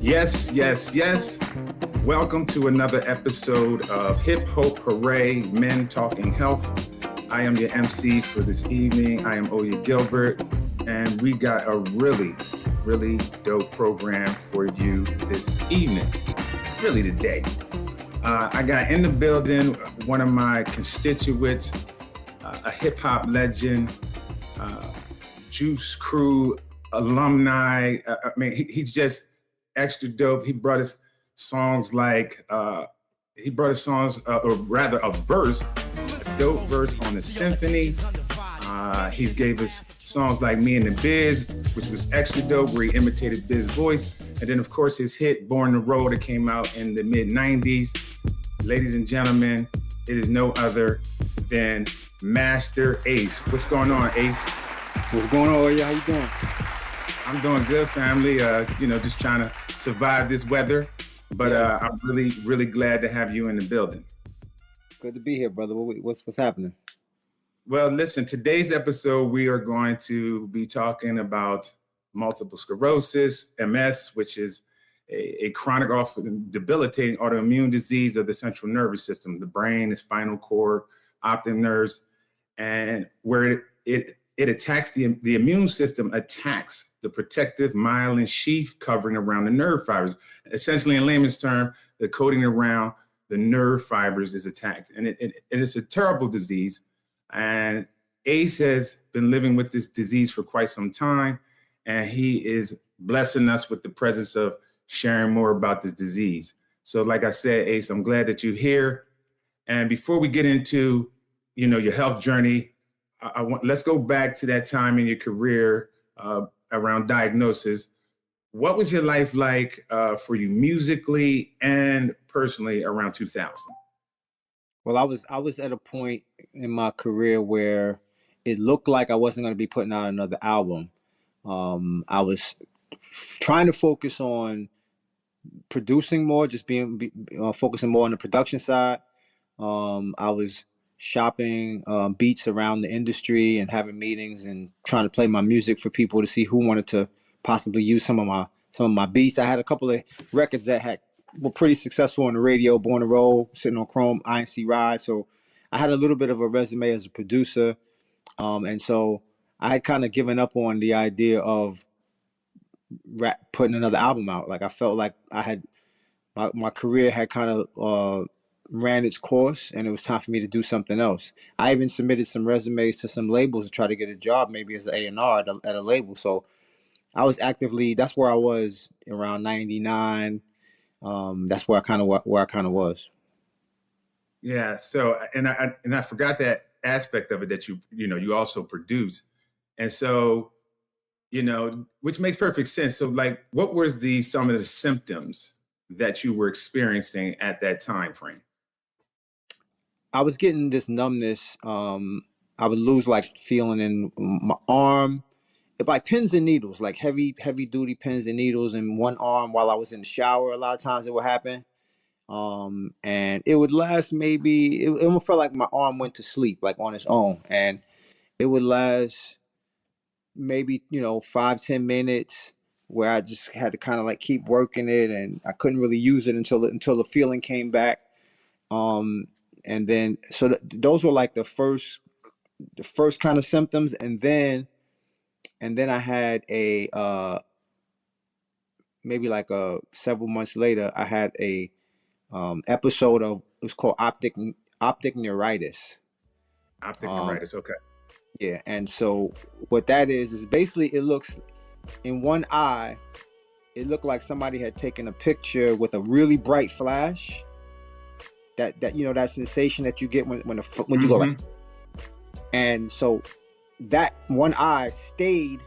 Yes, yes, yes. Welcome to another episode of Hip Hope Hooray, Men Talking Health. I am your MC for this evening. I am Oya Gilbert, and we got a really dope program for you this evening, really today. I got in the building one of my constituents, a hip hop legend, Juice Crew alumni. He's just extra dope. He brought us songs like, or rather a dope verse on the symphony. He gave us songs like Me and the Biz, which was extra dope, where he imitated Biz's voice. And then, of course, his hit Born to Roll that came out in the mid-90s. Ladies and gentlemen, it is no other than Master Ace. What's going on, Ace? What's going on, Oya? How you doing? I'm doing good, family. Just trying to survive this weather. But I'm really glad to have you in the building. Good to be here, brother. What's happening? Well, listen, today's episode, we are going to be talking about multiple sclerosis, MS, which is a chronic, often debilitating autoimmune disease of the central nervous system, the brain, the spinal cord, optic nerves, and where it attacks the immune system, attacks the protective myelin sheath covering around the nerve fibers. Essentially, in layman's term, the coating around the nerve fibers is attacked. And it's a terrible disease. And Ace has been living with this disease for quite some time. And he is blessing us with the presence of sharing more about this disease. So like I said, Ace, I'm glad that you're here. And before we get into, your health journey, let's go back to that time in your career around diagnosis. What was your life like for you musically and personally around 2000? Well, I was at a point in my career where it looked like I wasn't going to be putting out another album. I was trying to focus on producing more, just focusing more on the production side. I was shopping beats around the industry and having meetings and trying to play my music for people to see who wanted to possibly use some of my beats. I had a couple of records that were pretty successful on the radio, Born to Roll, sitting on Chrome, INC Ride. So I had a little bit of a resume as a producer. And so I had kind of given up on the idea of putting another album out. Like I felt like I had, my career had kind of ran its course and it was time for me to do something else. I even submitted some resumes to some labels to try to get a job, maybe as an A&R at a label. So I was that's where I was around 99. That's where I kind of was. Yeah. So, and I forgot that aspect of it that you also produce. And so, which makes perfect sense. So like, what was some of the symptoms that you were experiencing at that time frame? I was getting this numbness. I would lose like feeling in my arm, like pins and needles, like heavy duty pins and needles in one arm while I was in the shower. A lot of times it would happen. And it would last maybe, it almost felt like my arm went to sleep, like on its own. And it would last maybe, 5-10 minutes where I just had to kind of like keep working it. And I couldn't really use it until the feeling came back. And then, so those were like the first kind of symptoms. And then I had maybe like several months later, I had a episode of, it was called optic neuritis. Optic neuritis, okay. Yeah, and so what that is basically, it looks, in one eye, it looked like somebody had taken a picture with a really bright flash. That that sensation that you get when you go like, and so that one eye stayed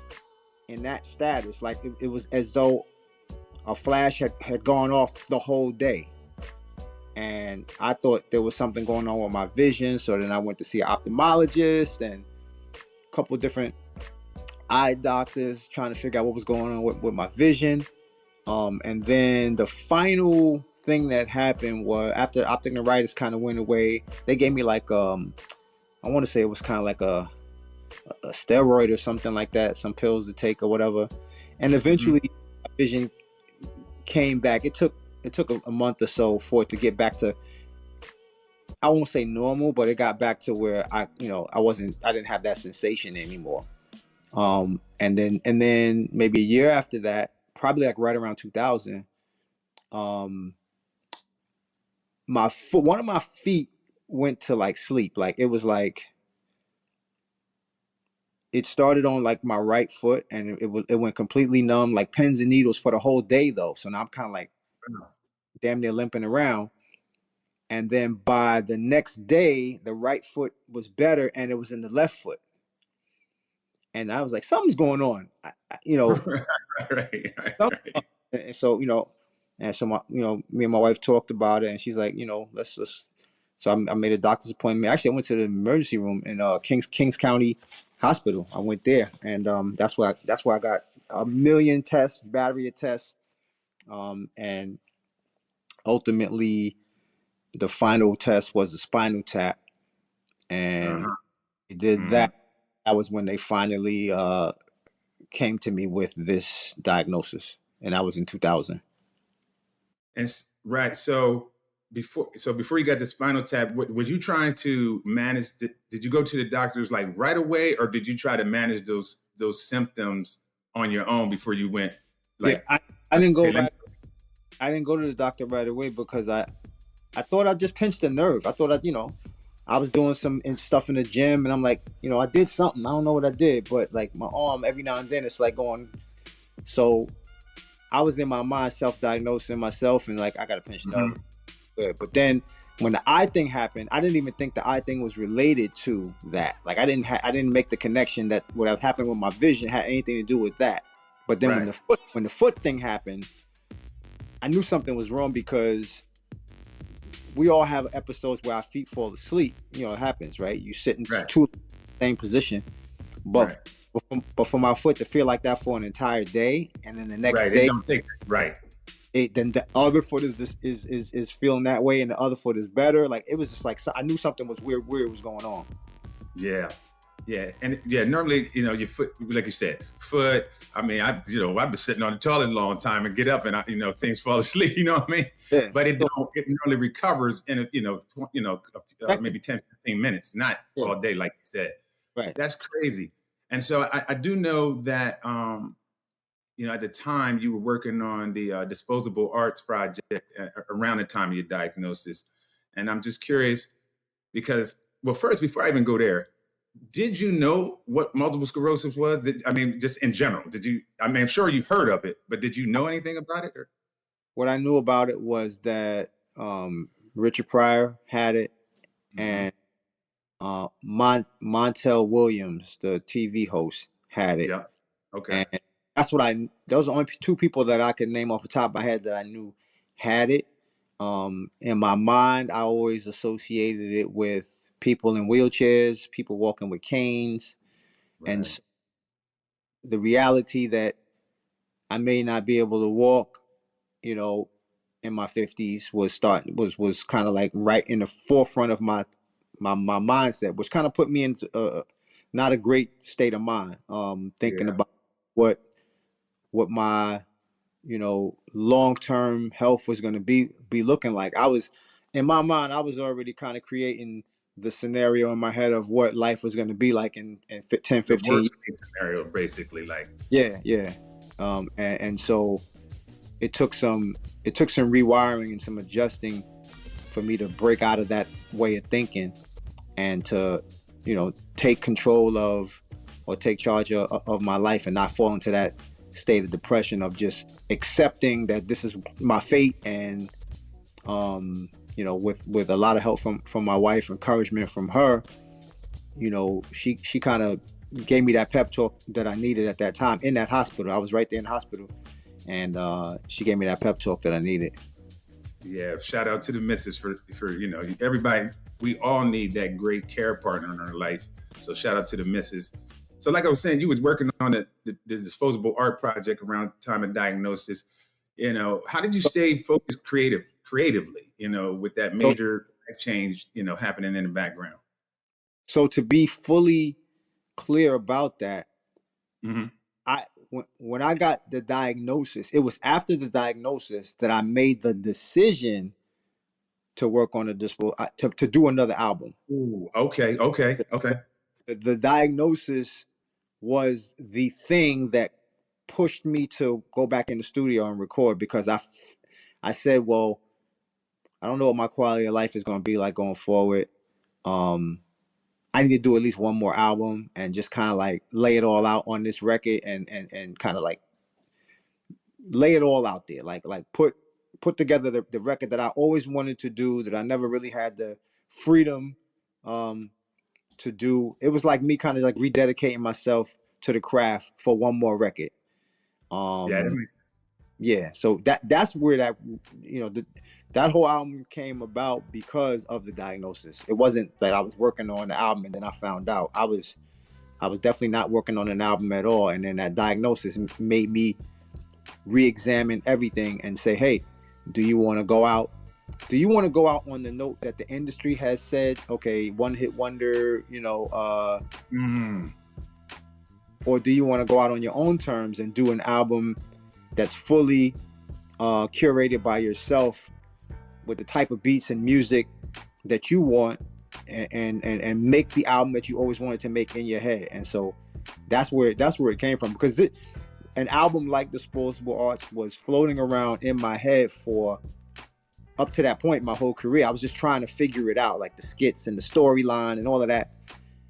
in that status, like it was as though a flash had gone off the whole day. And I thought there was something going on with my vision. So then I went to see an ophthalmologist and a couple of different eye doctors trying to figure out what was going on with my vision. And then the final thing that happened was, after optic neuritis kind of went away, they gave me like I want to say it was kind of like a steroid or something like that, some pills to take or whatever. And eventually vision came back. It took a month or so for it to get back to, I won't say normal, but it got back to where I didn't have that sensation anymore. And then maybe a year after that, probably like right around 2000, one of my feet went to like sleep. Like it was like, it started on like my right foot, and it went completely numb, like pins and needles for the whole day though. So now I'm kind of like damn near limping around. And then by the next day, the right foot was better, and it was in the left foot. And I was like, something's going on, Right. And so, and so me and my wife talked about it, and she's like, let's. So I made a doctor's appointment. Actually, I went to the emergency room in Kings County Hospital. I went there, and that's where I got a million tests, battery of tests, and ultimately the final test was a spinal tap, and it did that. That was when they finally came to me with this diagnosis, and that was in 2000. And right, so before you got the spinal tap, was you trying to manage? Did you go to the doctors like right away, or did you try to manage those symptoms on your own before you went? Like, yeah, I didn't go right. I didn't go to the doctor right away because I thought I just pinched a nerve. I thought I was doing some stuff in the gym, and I'm like, I did something. I don't know what I did, but like my arm, every now and then it's like going. So I was in my mind self-diagnosing myself, and like, I got a pinched nerve. But then when the eye thing happened, I didn't even think the eye thing was related to that. Like I didn't make the connection that what happened with my vision had anything to do with that. But then when the foot thing happened, I knew something was wrong, because we all have episodes where our feet fall asleep. It happens, right? You sit in the same position, but for my foot to feel like that for an entire day, and then the next day, then the other foot is feeling that way, and the other foot is better. Like it was just like, I knew something was weird was going on. Yeah. And normally, your foot, like you said, foot. I mean, I've been sitting on the toilet a long time and get up and things fall asleep. You know what I mean? Yeah. But it normally recovers in maybe 10, 15 minutes, not all day, like you said. Right. That's crazy. And so I do know that at the time you were working on the disposable arts project around the time of your diagnosis, and I'm just curious because, well, first, before I even go there, did you know what multiple sclerosis was? Just in general, did you? I'm sure you heard of it, but did you know anything about it? Or? What I knew about it was that Richard Pryor had it, and Montel Williams, the TV host, had it. Yeah. Okay. And that's those are the only two people that I could name off the top of my head that I knew had it. In my mind, I always associated it with people in wheelchairs, people walking with canes, and so the reality that I may not be able to walk, in my 50s was kind of like right in the forefront of my mindset, which kind of put me into not a great state of mind. Thinking about what my long-term health was going to be looking like. In my mind, I was already kind of creating the scenario in my head of what life was going to be like in 10, 15 years. Scenario, basically, like. Yeah. And so it took some rewiring and some adjusting for me to break out of that way of thinking and to, take control of or take charge of my life and not fall into that state of depression of just accepting that this is my fate. And with a lot of help from my wife, encouragement from her, she kind of gave me that pep talk that I needed at that time in that hospital. I was right there in the hospital, and she gave me that pep talk that I needed. Yeah, shout out to the missus for everybody. We all need that great care partner in our life. So shout out to the missus. So like I was saying, you was working on the disposable art project around time of diagnosis. How did you stay focused creatively, with that major change, happening in the background? So to be fully clear about that, when I got the diagnosis, it was after the diagnosis that I made the decision to work on to do another album. Ooh, okay, okay, okay. The diagnosis was the thing that pushed me to go back in the studio and record, because I said, well, I don't know what my quality of life is going to be like going forward. I need to do at least one more album and just kind of like lay it all out on this record, and kind of like lay it all out there, like put together the record that I always wanted to do, that I never really had the freedom to do. It was like me kind of like rededicating myself to the craft for one more record. Yeah, that makes Yeah, so that's where that, that whole album came about because of the diagnosis. It wasn't that I was working on the album and then I found out. I was definitely not working on an album at all, and then that diagnosis made me re-examine everything and say, hey, do you want to go out on the note that the industry has said, okay, one hit wonder, or do you want to go out on your own terms and do an album that's fully curated by yourself with the type of beats and music that you want, and make the album that you always wanted to make in your head? And so that's where it came from, because an album like Disposable Arts was floating around in my head for up to that point my whole career. I was just trying to figure it out, like the skits and the storyline and all of that.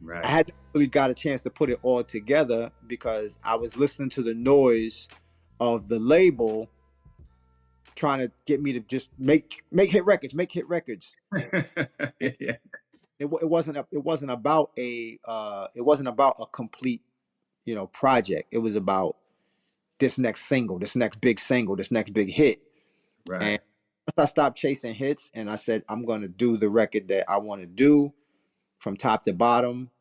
right. I hadn't really got a chance to put it all together because I was listening to the noise of the label trying to get me to just make hit records. Yeah. It wasn't about a complete, project. It was about this next single, this next big hit. Right. And once I stopped chasing hits and I said, I'm going to do the record that I want to do from top to bottom.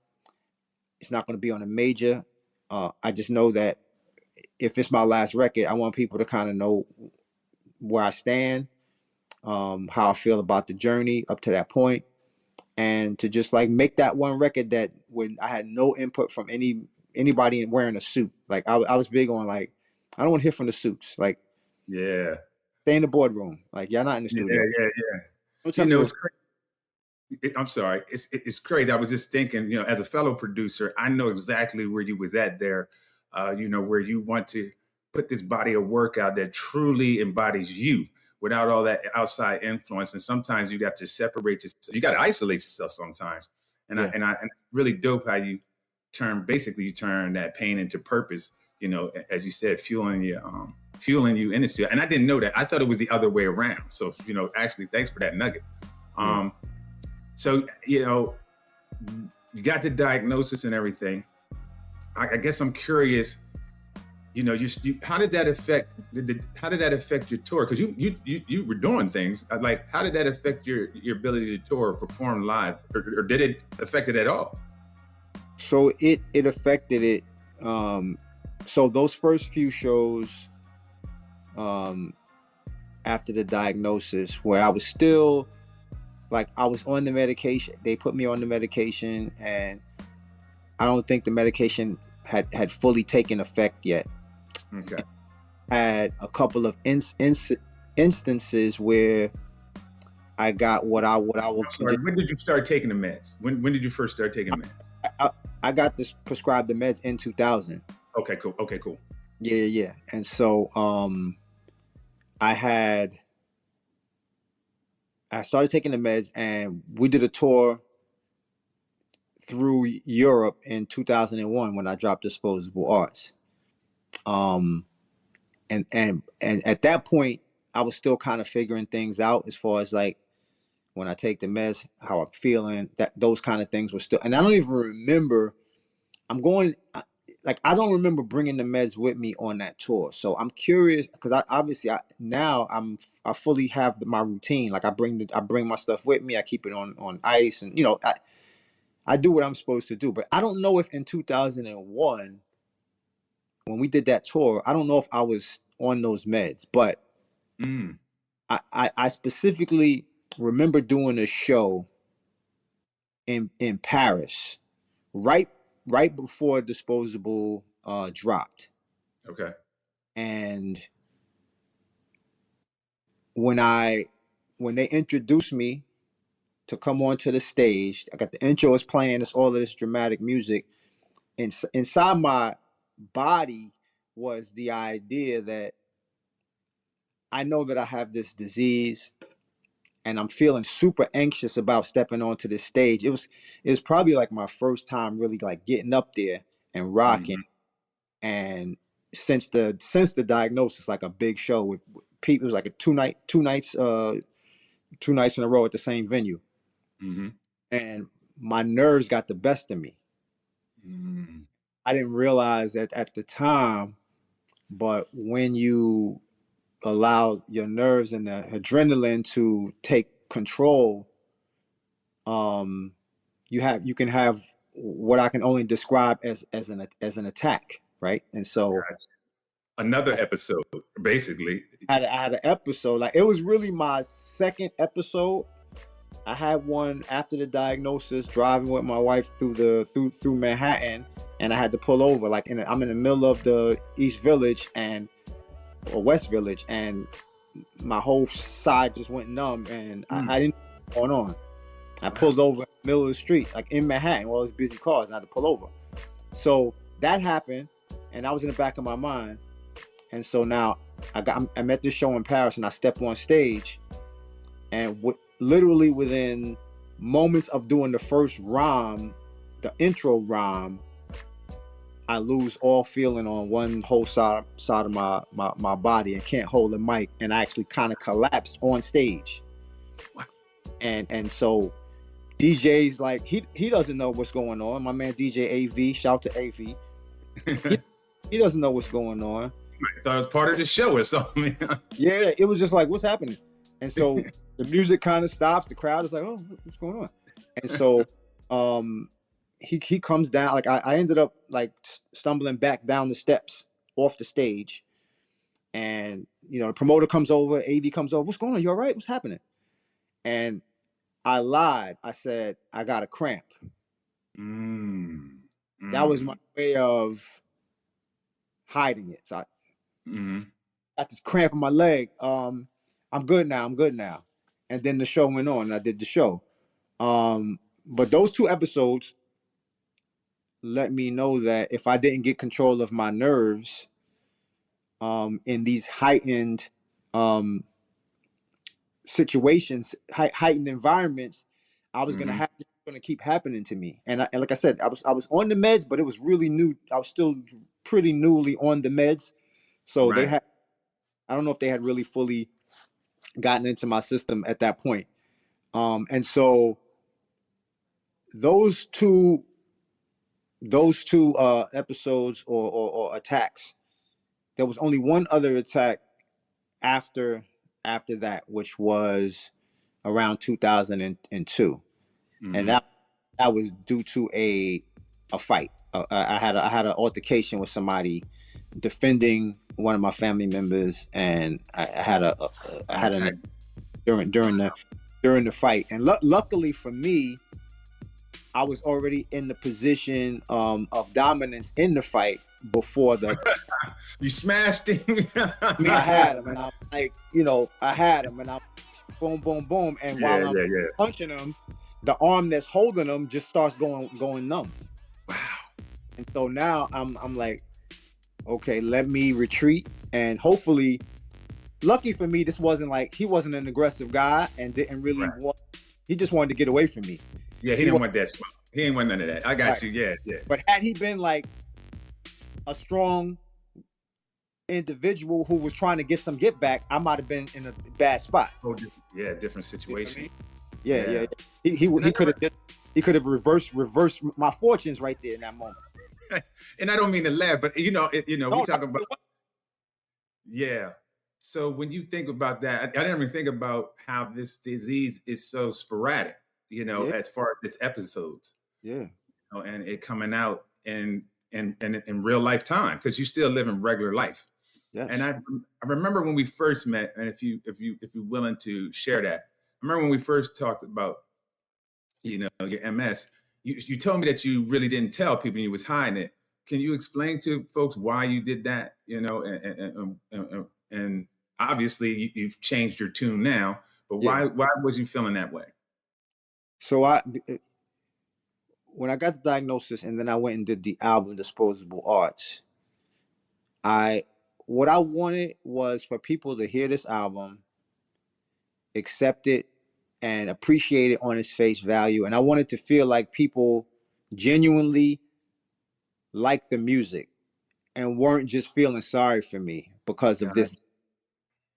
It's not going to be on a major. I just know that if it's my last record, I want people to kind of know where I stand, how I feel about the journey up to that point, and to just like make that one record that when I had no input from anybody wearing a suit. Like I was big on, like, I don't want to hear from the suits. Like, Yeah. stay in the boardroom. Like, y'all not in the Yeah. studio. Yeah. Don't tell me It's crazy. I'm sorry. It's crazy. I was just thinking, as a fellow producer, I know exactly where you was at there. Where you want to put this body of work out that truly embodies you without all that outside influence. And sometimes you got to separate yourself. You got to isolate yourself sometimes. And Yeah. and really dope how you turn that pain into purpose. As you said, fueling you in the studio. And I didn't know that. I thought it was the other way around. So actually, thanks for that nugget. Yeah. So, you got the diagnosis and everything. I guess I'm curious, how did that affect your tour? Because you were doing things like, how did that affect your ability to tour or perform live, or did it affect it at all? So it affected it. So those first few shows, after the diagnosis, where I was still, like, I was on the medication. They put me on the medication, and I don't think the medication had fully taken effect yet. Okay. I had a couple of instances where I got what I will. Sorry, when did you start taking the meds? When did you first start taking meds? I got this prescribed the meds in 2000. Okay, cool. Yeah. And so I started taking the meds, and we did a tour through Europe in 2001 when I dropped Disposable Arts. And at that point, I was still kind of figuring things out as far as, like, when I take the meds, how I'm feeling, that those kind of things were still, and I don't even remember. I don't remember bringing the meds with me on that tour. So I'm curious, because I fully have my routine. Like, I bring my stuff with me. I keep it on ice, and I do what I'm supposed to do. But I don't know if in 2001, when we did that tour, I don't know if I was on those meds. But I specifically remember doing a show in Paris right before Disposable dropped. Okay. And when they introduced me to come onto the stage, I got the intro is playing, it's all of this dramatic music. Inside my body was the idea that I know that I have this disease, and I'm feeling super anxious about stepping onto this stage. It was probably like my first time really like getting up there and rocking. Mm-hmm. And since the diagnosis, like a big show with people, it was like a two nights in a row at the same venue, Mm-hmm. and my nerves got the best of me. Mm-hmm. I didn't realize that at the time, but when you allow your nerves and the adrenaline to take control, um, you can have what I can only describe as an attack, right? And so Gotcha. Another episode, basically. I had an episode, like it was really my second episode. I had one after the diagnosis, driving with my wife through Manhattan, and I had to pull over. Like I'm in the middle of the East Village or West Village, and my whole side just went numb, and I didn't know what was going on. I pulled over in the middle of the street, like in Manhattan, all those busy cars, and I had to pull over. So that happened, and I was in the back of my mind. And so now I'm at this show in Paris, and I step on stage, and literally within moments of doing the first rhyme, the intro rhyme, I lose all feeling on one whole side of my body and can't hold the mic, and I actually kind of collapsed on stage. And so DJ's like, he doesn't know what's going on. My man DJ AV, shout to AV. He doesn't know what's going on. I thought it was part of the show or something. Yeah, it was just like, what's happening? And so the music kind of stops. The crowd is like, oh, what's going on? And so he comes down. Like I ended up like stumbling back down the steps off the stage. And, the promoter comes over, AV comes over. What's going on? You all right? What's happening? And I lied. I said, I got a cramp. That was my way of hiding it. So I got this cramp in my leg. I'm good now. And then the show went on, and I did the show. But those two episodes let me know that if I didn't get control of my nerves, in these heightened situations, heightened environments, I was gonna have this gonna keep happening to me. And like I said, I was on the meds, but it was really new. I was still pretty newly on the meds, so Right. I don't know if they had really fully gotten into my system at that point. And so those two episodes or attacks, there was only one other attack after that, which was around 2002, and that was due to a fight. I had an altercation with somebody defending one of my family members, and I had an during the fight. And luckily for me, I was already in the position of dominance in the fight before the. You smashed him. I mean, I had him, and I'm like, I had him, and I'm boom, boom, boom, and while I'm punching him, the arm that's holding him just starts going numb. Wow. And so now I'm like, okay, let me retreat, and hopefully, lucky for me, this wasn't like, he wasn't an aggressive guy and didn't really want. He just wanted to get away from me. Yeah, he didn't want that smoke. He didn't want none of that. I got you. Yeah. But had he been like a strong individual who was trying to get some get back, I might have been in a bad spot. Oh, different situation. You know what I mean? Yeah. He could have reversed my fortunes right there in that moment. And I don't mean to laugh, but we talk about. Yeah. So when you think about that, I didn't even think about how this disease is so sporadic, as far as its episodes. Yeah. And it coming out in real life time, because you still live in regular life. Yes. And I remember when we first met, and if you're willing to share that, I remember when we first talked about, your MS, you told me that you really didn't tell people, you was hiding it. can you explain to folks why you did that? You know, and obviously you've changed your tune now, but Yeah. why was you feeling that way? So when I got the diagnosis and then I went and did the album Disposable Arts, I what I wanted was for people to hear this album, accept it, and appreciate it on its face value. And I wanted to feel like people genuinely liked the music and weren't just feeling sorry for me because of God. this.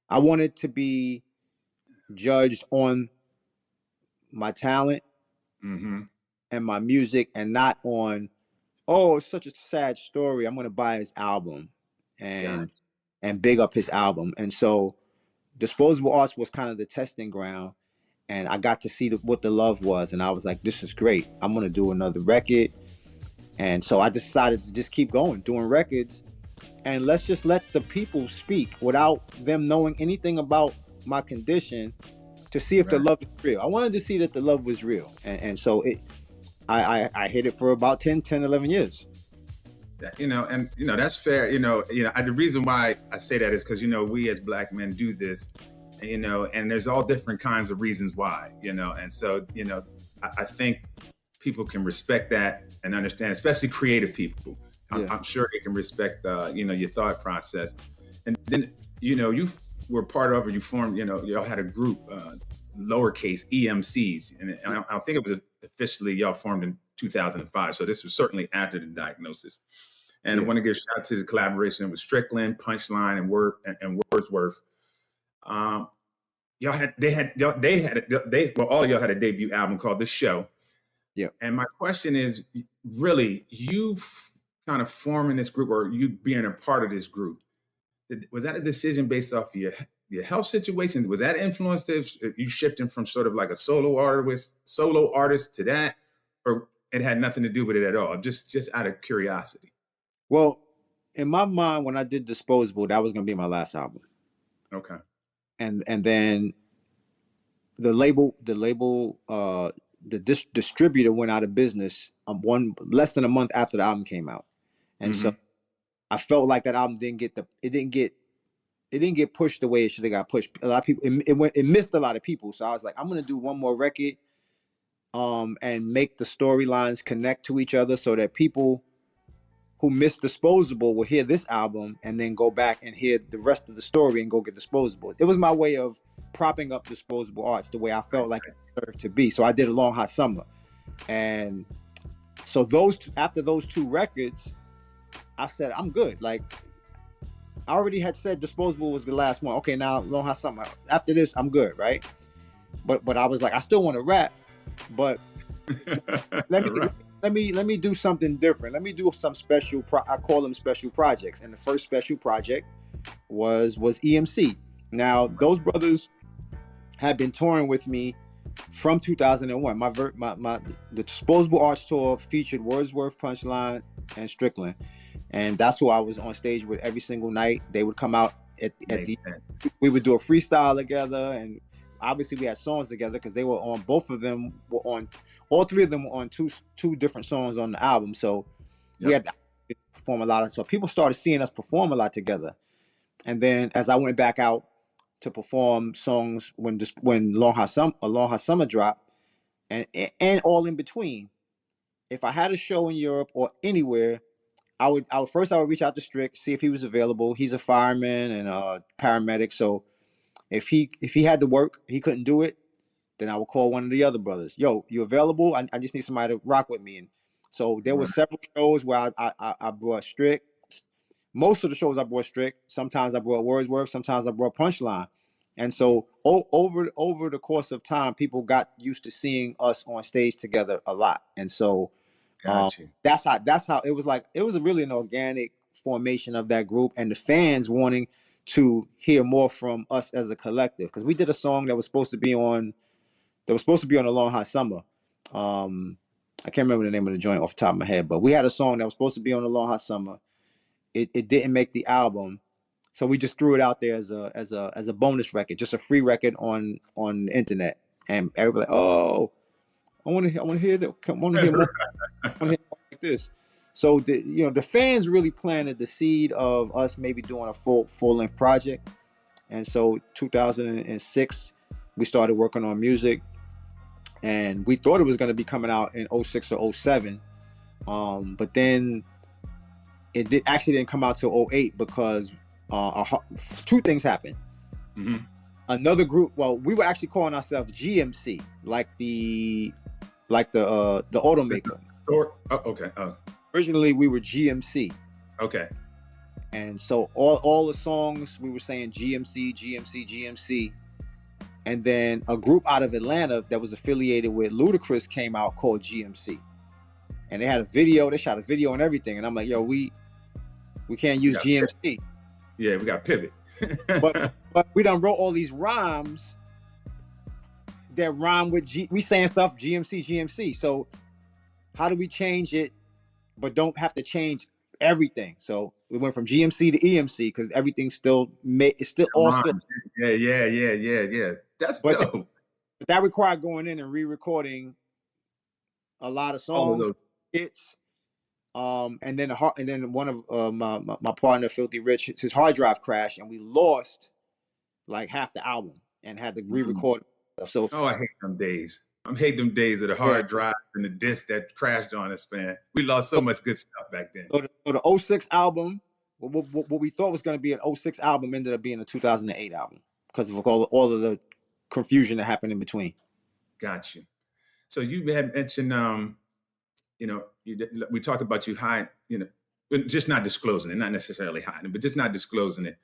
I wanted to be judged on my talent Mm-hmm. and my music and not on, oh, it's such a sad story, I'm going to buy his album God. and big up his album. And so Disposable Arts was kind of the testing ground, and I got to see what the love was, and I was like, this is great, I'm going to do another record. And so I decided to just keep going doing records, and let's just let the people speak without them knowing anything about my condition, to see if the Right. love is real. I wanted to see that the love was real. And so I hit it for about 10, 11 years. You know, and you know that's fair. The reason why I say that is because we as Black men do this, and there's all different kinds of reasons why, and so I think people can respect that and understand, especially creative people. I'm sure they can respect your thought process. And then you were part of, or you formed, y'all had a group, lowercase EMCs, and I don't think it was officially y'all formed in 2005. So this was certainly after the diagnosis. And I want to give a shout out to the collaboration with Strickland, Punchline, and Wordsworth. Y'all had all of y'all had a debut album called The Show. Yeah. And my question is, really, you kind of forming this group, or you being a part of this group, was that a decision based off your health situation? Was that influenced you shifting from sort of like a solo artist to that, or it had nothing to do with it at all? Just out of curiosity. Well, in my mind, when I did Disposable, that was going to be my last album. Okay. And then the distributor went out of business less than a month after the album came out. And so I felt like that album didn't get pushed the way it should have got pushed. A lot of people, it missed a lot of people. So I was like, I'm going to do one more record, and make the storylines connect to each other so that people who missed Disposable will hear this album and then go back and hear the rest of the story and go get Disposable. It was my way of propping up Disposable Arts the way I felt like it deserved to be. So I did A Long Hot Summer. And so after those two records, I said, I'm good. Like, I already had said Disposable was the last one. Okay, now Long Hot Summer. After this, I'm good, right? But I was like, I still want to rap, but let me do something different. Let me do some special. I call them special projects. And the first special project was EMC. Now those brothers had been touring with me from 2001. The Disposable Arts tour featured Wordsworth, Punchline, and Strickland, and that's who I was on stage with every single night. They would come out we would do a freestyle together, and obviously we had songs together because they were on. All three of them were on two different songs on the album. So we had to perform a lot. So people started seeing us perform a lot together. And then as I went back out to perform songs when Long Hot Summer dropped, and all in between, if I had a show in Europe or anywhere, I would reach out to Strick, see if he was available. He's a fireman and a paramedic. So if he had to work, he couldn't do it, then I would call one of the other brothers. Yo, you available? I just need somebody to rock with me. And so there were several shows where I brought Strick. Most of the shows I brought Strick. Sometimes I brought Wordsworth. Sometimes I brought Punchline. And so over the course of time, people got used to seeing us on stage together a lot. And so that's how it was. Like, it was really an organic formation of that group, and the fans wanting to hear more from us as a collective, because we did a song that was supposed to be on A Long Hot Summer. I can't remember the name of the joint off the top of my head, but we had a song that was supposed to be on A Long Hot Summer. It didn't make the album, so we just threw it out there as a bonus record, just a free record on the internet. And everybody like, oh, I want to hear that. I want to hear more like this. So the fans really planted the seed of us maybe doing a full length project. And so 2006, we started working on music, and we thought it was going to be coming out in 06 or 07. But then actually didn't come out till 08 because two things happened. Mm-hmm. Another group, well, we were actually calling ourselves GMC, like the automaker. Okay. Originally, we were GMC. Okay. And so all the songs, we were saying GMC. And then a group out of Atlanta that was affiliated with Ludacris came out called GMC. And they had a video, they shot a video and everything. And I'm like, yo, we can't use GMC. Yeah, we got to pivot. but we done wrote all these rhymes that rhyme with we saying stuff GMC. So how do we change it but don't have to change everything? So we went from GMC to EMC because everything's still all still. Yeah. That's dope. But that required going in and re-recording a lot of songs, hits. And then one of my partner, Filthy Rich, his hard drive crashed, and we lost like half the album and had to re-record. So I hate them days. I hate them days of the hard drive and the disc that crashed on us, man. We lost so much good stuff back then. So the 06 album, what we thought was going to be an 06 album ended up being a 2008 album because of all of the confusion that happened in between. Got you. So you had mentioned, we talked about you hiding, just not disclosing it, not necessarily hiding, but just not disclosing it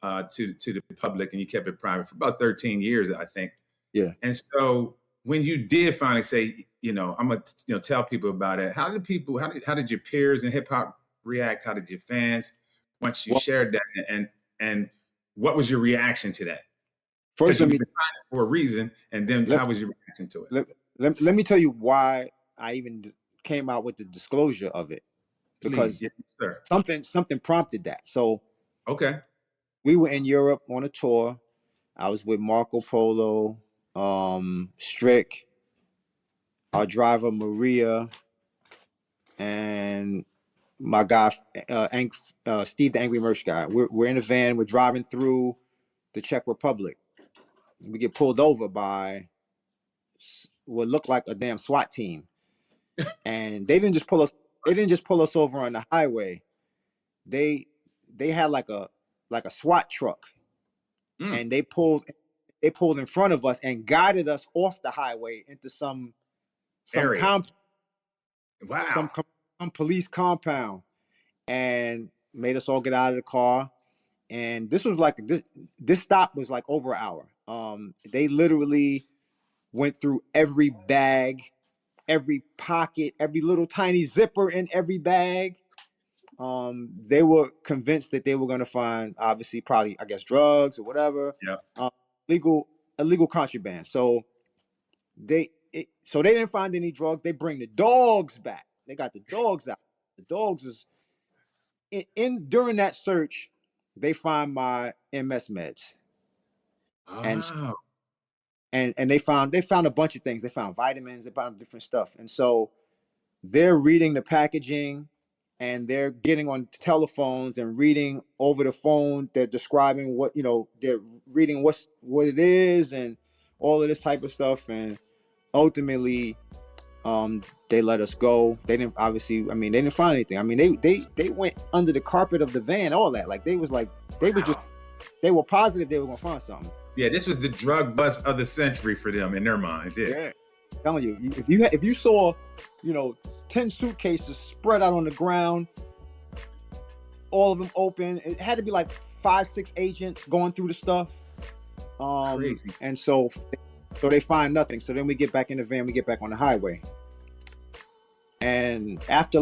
to the public, and you kept it private for about 13 years, I think. Yeah. And so when you did finally say, I'm gonna tell people about it, how did your peers in hip hop react? How did your fans once you shared that, and what was your reaction to that? First, let me for a reason, and then how was your reaction to it? Let me tell you why I even came out with the disclosure of it, because Please, yes, something prompted that. So okay, we were in Europe on a tour. I was with Marco Polo, Strick, our driver Maria, and my guy Steve the Angry Merch guy. We're in a van. We're driving through the Czech Republic. We get pulled over by what looked like a damn SWAT team, and they didn't just pull us. They didn't just pull us over on the highway. They had like a SWAT truck, and they pulled in front of us and guided us off the highway into some police compound, and made us all get out of the car. And this was like this stop was like over an hour. They literally went through every bag, every pocket, every little tiny zipper in every bag. They were convinced that they were going to find, obviously, probably, I guess, drugs or whatever. Yeah. Illegal contraband. So they didn't find any drugs. They bring the dogs back. They got the dogs out. The dogs is during that search. They find my MS meds. Oh. And they found a bunch of things. They found vitamins, they found different stuff. And so they're reading the packaging, and they're getting on telephones and reading over the phone. They're describing what, they're reading what it is and all of this type of stuff. And ultimately, they let us go. They didn't they didn't find anything. I mean, they went under the carpet of the van, all that. Like they were positive they were gonna find something. Yeah, this was the drug bust of the century for them in their minds. Yeah. I'm telling you, if you saw, 10 suitcases spread out on the ground, all of them open, it had to be like 5-6 agents going through the stuff. Crazy. And so they find nothing. So then we get back in the van, we get back on the highway. And after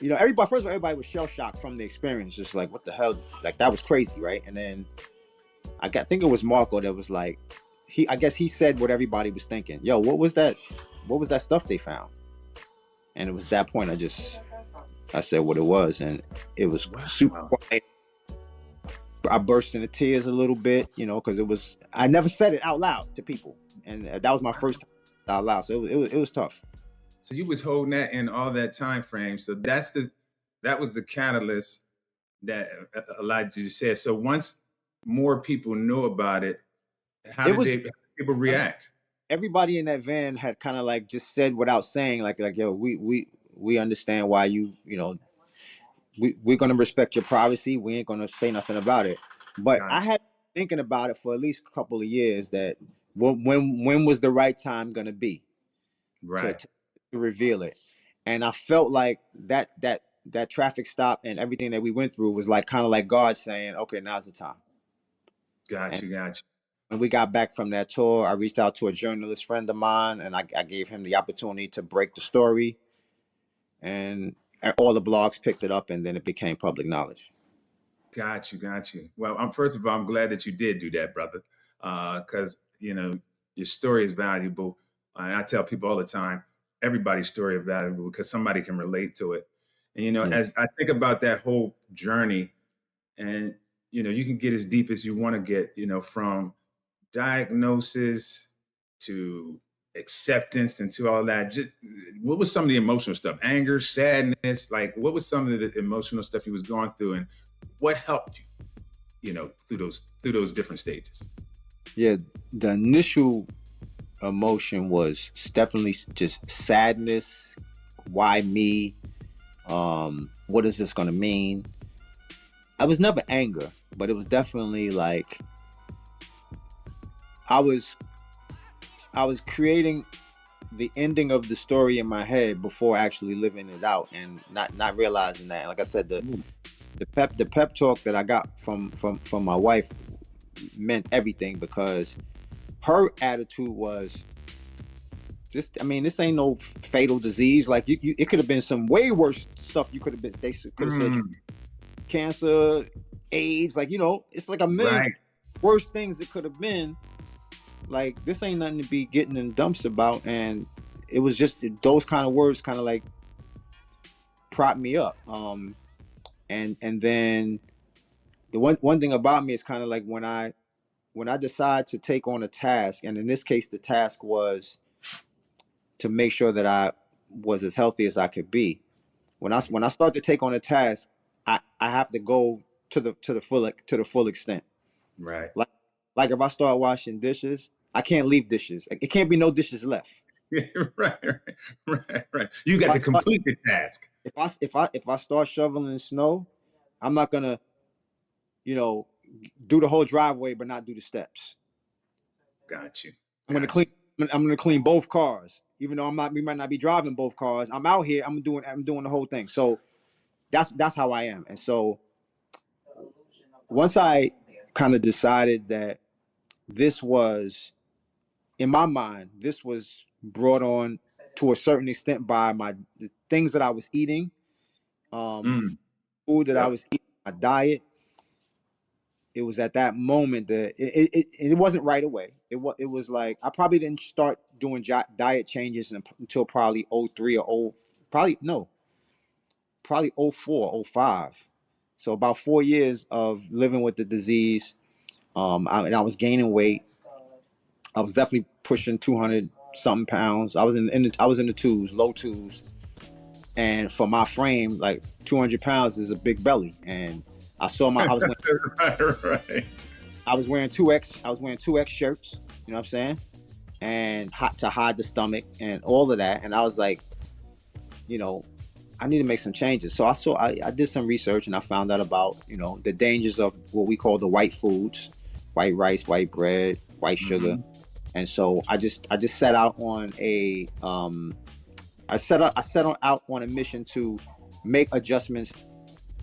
everybody was shell shocked from the experience, just like, what the hell? Like, that was crazy, right? And then I think it was Marco that was like, I guess he said what everybody was thinking. Yo, what was that stuff they found? And it was that point I said what it was, and it was super quiet. I burst into tears a little bit, because I never said it out loud to people, and that was my first time out loud, so it was tough. So you was holding that in all that time frame. So that was the catalyst that allowed you to say it. So once more people knew about it, how It did was people react? everybody in that van had kind of like just said without saying, like yo, we understand why you know, we're gonna respect your privacy. We ain't gonna say nothing about it. But I Gotcha. had been thinking about it for at least a couple of years that when was the right time gonna be to, Right. to to reveal it. And I felt like that traffic stop and everything that we went through was like kind of like God saying, okay, now's the time. And Gotcha. Gotcha. when we got back from that tour, I reached out to a journalist friend of mine, and I gave him the opportunity to break the story, and all the blogs picked it up, and then it became public knowledge. Got you, got you. Well, first of all, I'm glad that you did do that, brother, because you know your story is valuable. And I tell people all the time, everybody's story is valuable because somebody can relate to it. And you know, Yeah. as I think about that whole journey, and you know, you can get as deep as you want to get. You know, from diagnosis to acceptance and to all that. Just what was some of the emotional stuff? Anger, sadness, like what was some of the emotional stuff you was going through, and what helped you? You know, through those different stages. Yeah, the initial emotion was definitely just sadness. Why me? What is this going to mean? I was never anger, but it was definitely like I was I was creating the ending of the story in my head before actually living it out and not realizing that. Like I said, Mm. the pep talk that I got from my wife meant everything because her attitude was this. I mean, this ain't no fatal disease. Like it could have been some way worse stuff. You could have been. They could have said Mm. cancer, AIDS. Like, you know, it's like a million Right. worse things it could have been. Like, this ain't nothing to be getting in dumps about. And it was just those kind of words kind of like propped me up. And then the one thing about me is kind of like when I decide to take on a task, and in this case the task was to make sure that I was as healthy as I could be. When I start to take on a task, I have to go to the full extent. Right. Like like if I start washing dishes, I can't leave dishes. Like, it can't be no dishes left. Right. Right. You If got I to start complete the task. if I start shoveling snow, I'm not gonna, you know, do the whole driveway but not do the steps. Got you. I'm gonna Got you. clean. I'm gonna clean both cars, even though I'm not. We might not be driving both cars. I'm out here. I'm doing the whole thing. So that's how I am. And so once I kind of decided that this was in my mind, this was brought on to a certain extent by the things that I was eating, um, Mm. food that I Yep. was eating, my diet. It was at that moment that it wasn't right away. It was like I probably didn't start doing diet changes until probably '03 or 0, probably no, probably '04, '05. So about 4 years of living with the disease. And I was gaining weight. I was definitely pushing 200 something pounds. I was I was in the twos, low twos. And for my frame, like 200 pounds is a big belly. And I was wearing Right. Right. I was wearing 2X shirts, you know what I'm saying? And hot to hide the stomach and all of that. And I was like, you know, I need to make some changes. So I did some research and I found out about, you know, the dangers of what we call the white foods, white rice, white bread, white sugar. Hmm. And so I just set out on a I set out on a mission to make adjustments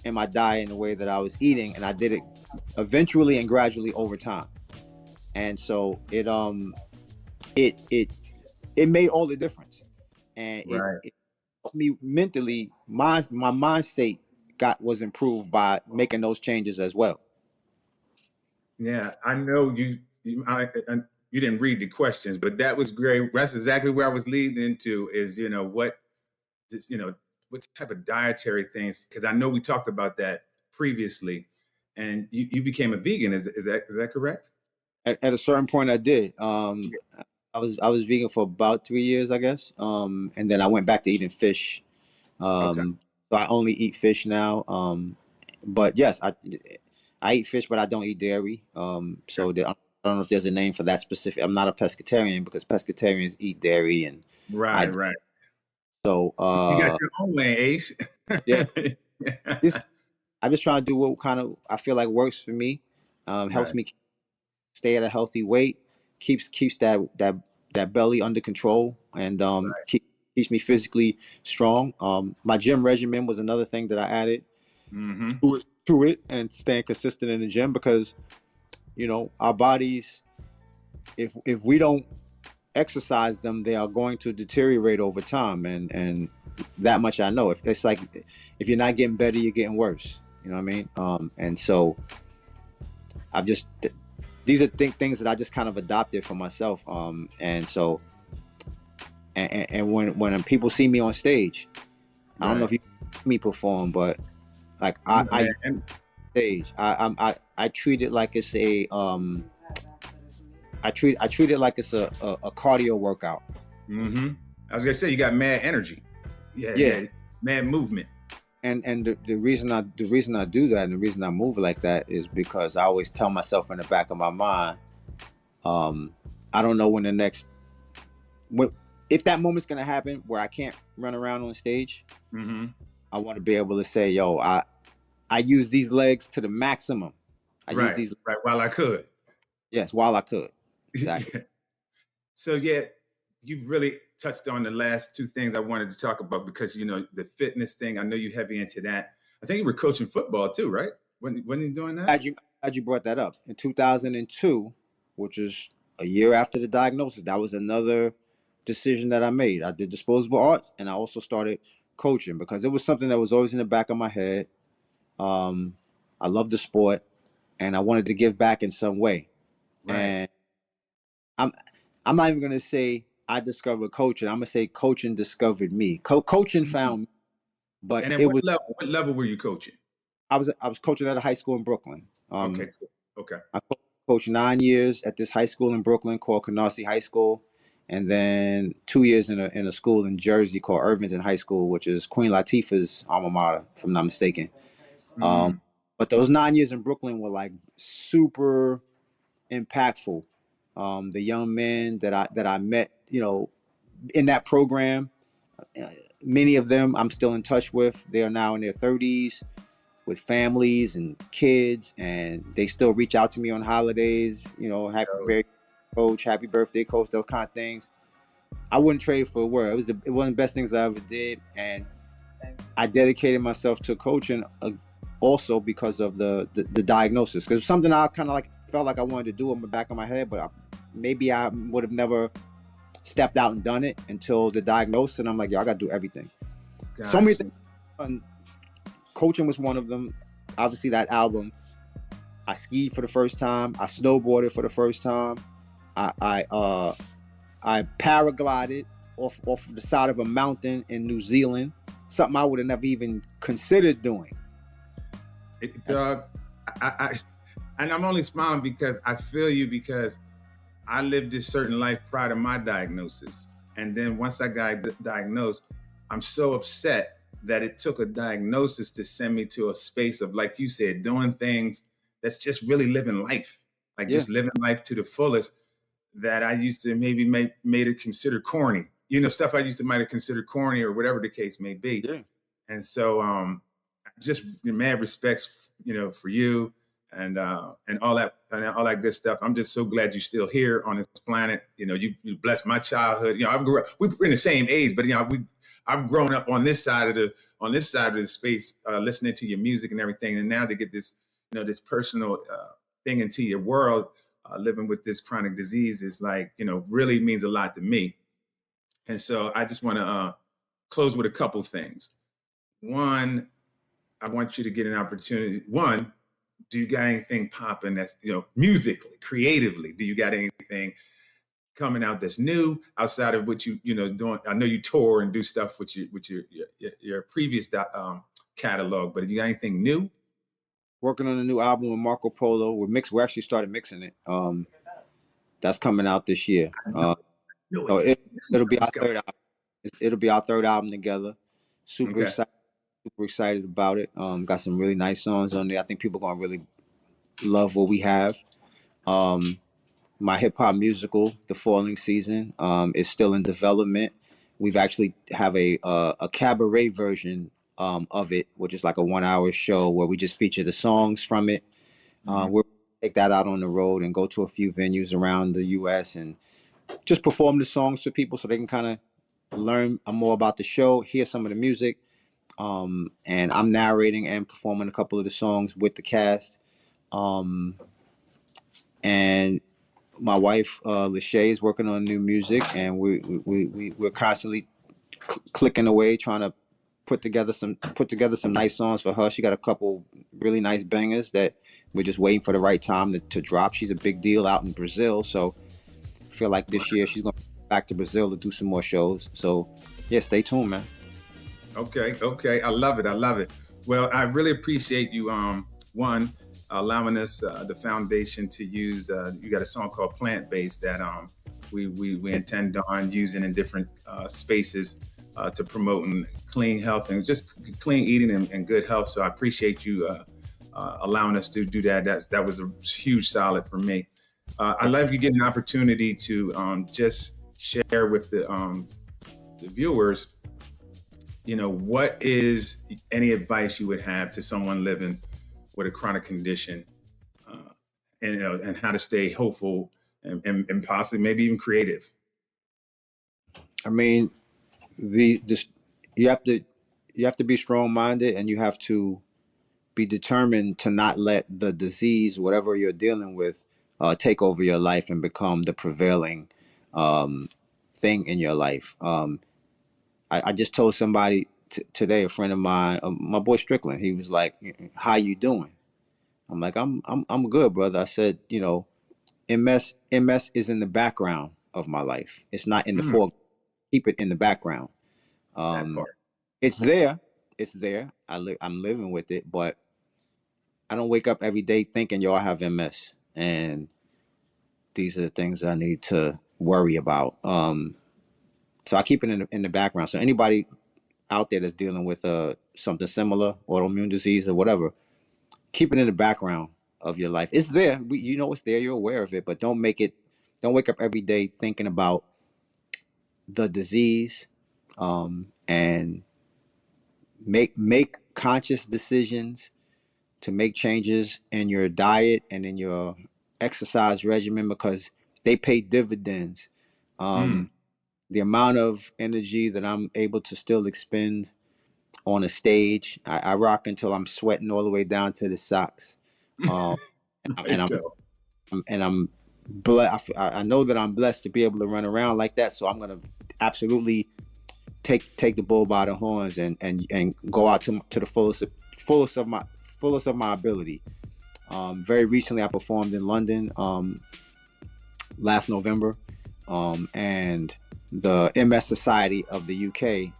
in my diet and the way that I was eating, and I did it eventually and gradually over time. And so it it it made all the difference, and Right. it helped me mentally. My mindset was improved by making those changes as well. Yeah, I know you didn't read the questions, but that was great. That's exactly where I was leading into is, you know, what this, you know, what type of dietary things, because I know we talked about that previously, and you became a vegan. Is that correct? At a certain point, I did. I was vegan for about 3 years, I guess. And then I went back to eating fish. Okay. So I only eat fish now. But yes, I eat fish, but I don't eat dairy. Okay. I don't know if there's a name for that specific. I'm not a pescatarian because pescatarians eat dairy, and Right, I right. so You got your own lane, Ace. yeah. This I'm just trying to do what kind of I feel like works for me. Helps Right, me stay at a healthy weight, keeps that belly under control, and right. keeps me physically strong. My gym regimen was another thing that I added Mm-hmm. to it, and staying consistent in the gym because our bodies, if we don't exercise them, they are going to deteriorate over time, and that much I know. If it's like if you're not getting better, you're getting worse. You know what I mean? And so I've just these are things that I just kind of adopted for myself. And so and when people see me on stage, I don't know Right. if you see me perform, but like No, I man. And stage, I treat it like it's a I treat it like it's a cardio workout. mm-hmm. I was gonna say you got mad energy. Yeah, Yeah. yeah. Mad movement. And the reason I do that and the reason I move like that is because I always tell myself in the back of my mind, I don't know when if that moment's gonna happen where I can't run around on stage. Mm-hmm. I want to be able to say, yo, I use these legs to the maximum. I use Right, these, right. While I could. yes, while I could. Exactly. So yeah, you've really touched on the last two things I wanted to talk about because the fitness thing. I know you heavy into that. I think you were coaching football too, right? When you doing that? Glad you brought that up. In 2002, which is a year after the diagnosis, that was another decision that I made. I did disposable arts, and I also started coaching because it was something that was always in the back of my head. Um, I love the sport, and I wanted to give back in some way. Right. And I'm I'm not even gonna say I discovered coaching. I'm gonna say coaching discovered me. Coaching Mhm. found me, but And at it what was level? What level were you coaching? I was coaching at a high school in Brooklyn. Okay, cool. Okay. I coached 9 years at this high school in Brooklyn called Canarsie High School, and then 2 years in a school in Jersey called Irvington High School, which is Queen Latifah's alma mater, if I'm not mistaken. Um, Mm, but those 9 years in Brooklyn were like super impactful. The young men that I met, in that program, uh, many of them I'm still in touch with. They are now in their 30s with families and kids, and they still reach out to me on holidays. Happy coach, happy birthday, coach, those kind of things. I wouldn't trade it for a word. It was one of the best things I ever did, and I dedicated myself to coaching also because of the diagnosis. Because something I kind of like felt like I wanted to do in the back of my head, but maybe I would have never stepped out and done it until the diagnosis. And I'm like, yo, I got to do everything. So many gotcha. things. Coaching was one of them. Obviously, that album. I skied for the first time. I snowboarded for the first time. I paraglided off the side of a mountain in New Zealand. Something I would have never even considered doing. Doug, I and I'm only smiling because I feel you because I lived this certain life prior to my diagnosis. And then once I got diagnosed, I'm so upset that it took a diagnosis to send me to a space of, like you said, doing things that's just really living life, like Yeah, just living life to the fullest that I used to maybe made it consider corny, stuff I used to might have considered corny or whatever the case may be. yeah. And so, just mad respects, for you and all that good stuff. I'm just so glad you're still here on this planet. You blessed my childhood. We're in the same age, but I've grown up on this side of the space, listening to your music and everything. And now to get this, this personal thing into your world, living with this chronic disease is like, really means a lot to me. And so I just want to close with a couple things. One, I want you to get an opportunity. One, do you got anything popping that's, musically, creatively? Do you got anything coming out that's new outside of what doing? I know you tour and do stuff with your previous catalog, but do you got anything new? Working on a new album with Marco Polo. We actually started mixing it. That's coming out this year. No, So it, it'll be let's our go. third album. It'll be our third album together. Okay. Super excited about it. Got some really nice songs on there. I think people gonna really love what we have. Um, my hip hop musical, The Falling Season, is still in development. We've actually have a cabaret version of it, which is like a 1 hour show where we just feature the songs from it. Mhm. We'll take that out on the road and go to a few venues around the U.S. and just perform the songs to people so they can kind of learn more about the show, hear some of the music. And I'm narrating and performing a couple of the songs with the cast. Um, and my wife, Lachey, is working on new music, and we're constantly clicking away trying to put together some nice songs for her. She got a couple really nice bangers that we're just waiting for the right time to drop. She's a big deal out in Brazil, so I feel like this year she's going back to Brazil to do some more shows. So yeah, stay tuned, man. Okay, okay. I love it. I love it. Well, I really appreciate you, one, allowing us the foundation to use. You got a song called Plant Based that we intend on using in different spaces to promoting clean health and just clean eating and good health. So I appreciate you allowing us to do that. That was a huge solid for me. I'd love you get an opportunity to just share with the viewers, what is any advice you would have to someone living with a chronic condition, and how to stay hopeful and possibly maybe even creative? I mean, this you have to be strong minded, and you have to be determined to not let the disease, whatever you're dealing with, take over your life and become the prevailing um, thing in your life. I just told somebody today, a friend of mine, my boy Strickland. He was like, "How you doing?" I'm like, I'm good, brother." I said, MS is in the background of my life. It's not in the Mm, foreground. Keep it in the background. that Um, part. it's there. It's there. I'm living with it, but I don't wake up every day thinking, "Yo, I have MS," and these are the things I need to worry about. So I keep it in the background. So anybody out there that's dealing with something similar, autoimmune disease or whatever, keep it in the background of your life. It's there. You know it's there. You're aware of it, but don't wake up every day thinking about the disease. And make conscious decisions to make changes in your diet and in your exercise regimen, because they pay dividends. Mm. Um, the amount of energy that I'm able to still expend on a stage, I rock until I'm sweating all the way down to the socks. Um, I and I'm tell. and I'm blessed. I know that I'm blessed to be able to run around like that. So I'm gonna absolutely take the bull by the horns and go out to the fullest of my ability. Very recently, I performed in London last November, and the MS Society of the UK.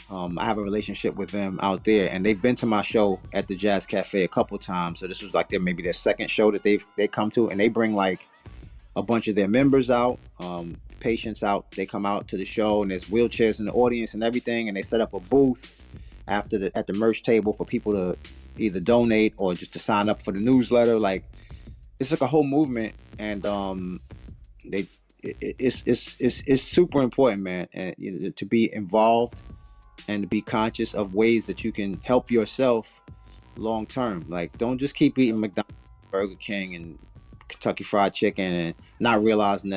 I have a relationship with them out there, and they've been to my show at the Jazz Cafe a couple times. So this was like maybe their second show that they come to, and they bring like a bunch of their members out, patients out. They come out to the show, and there's wheelchairs in the audience and everything, and they set up a booth at the merch table for people to either donate or just to sign up for the newsletter. Like, it's like a whole movement, and they it's super important, man, and to be involved and to be conscious of ways that you can help yourself long term. Like, don't just keep eating McDonald's, Burger King, and Kentucky Fried Chicken and not realizing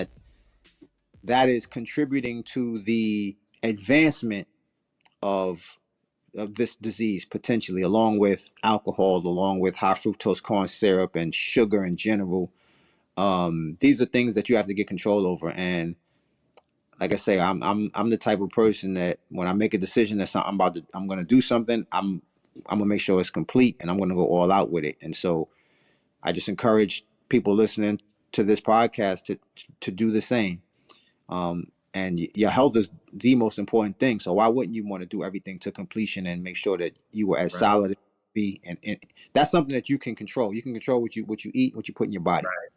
that is contributing to the advancement of this disease potentially, along with alcohol, along with high fructose corn syrup and sugar in general. These are things that you have to get control over. And like I say, I'm the type of person that when I make a decision that I'm gonna do something, I'm gonna make sure it's complete, and I'm gonna go all out with it. And so I just encourage people listening to this podcast to do the same. And your health is the most important thing. So why wouldn't you want to do everything to completion and make sure that you are as Right, solid as you be? And that's something that you can control. You can control what you eat, what you put in your body. right,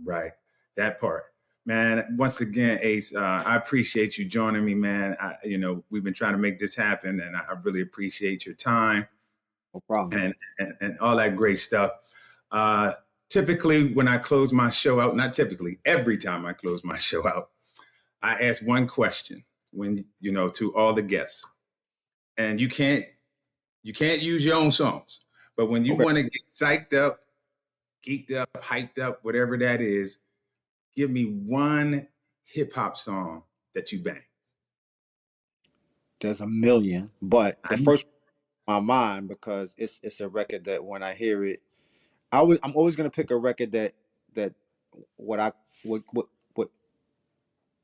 right. That part. Man, once again, Ace, I appreciate you joining me, man. We've been trying to make this happen, and I really appreciate your time No problem. and all that great stuff. Typically, when I close my show out, not typically, every time I close my show out, I ask one question to all the guests, and you can't use your own songs, but when you want to get psyched up, geeked up, hyped up, whatever that is, give me one hip hop song that you bang. There's a million, but the first my mind, because it's a record that when I hear it, I'm always gonna pick a record that what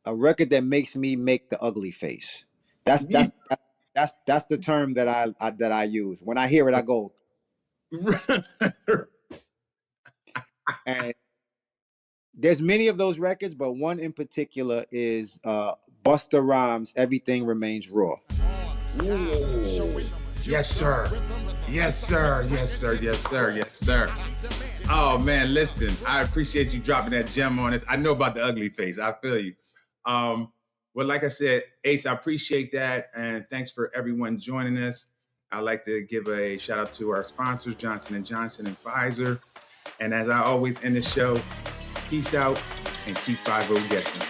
a record that makes me make the ugly face. That's the term that I use. When I hear it, I go. And there's many of those records, but one in particular is Busta Rhymes' "Everything Remains Raw." Ooh. Yes, sir. Yes, sir. Yes, sir. Yes, sir. Yes, sir. Oh man, listen, I appreciate you dropping that gem on us. I know about the ugly face. I feel you. Well, like I said, Ace, I appreciate that, and thanks for everyone joining us. I'd like to give a shout out to our sponsors, Johnson & Johnson and Pfizer. And as I always end the show, peace out and keep 50 guessing.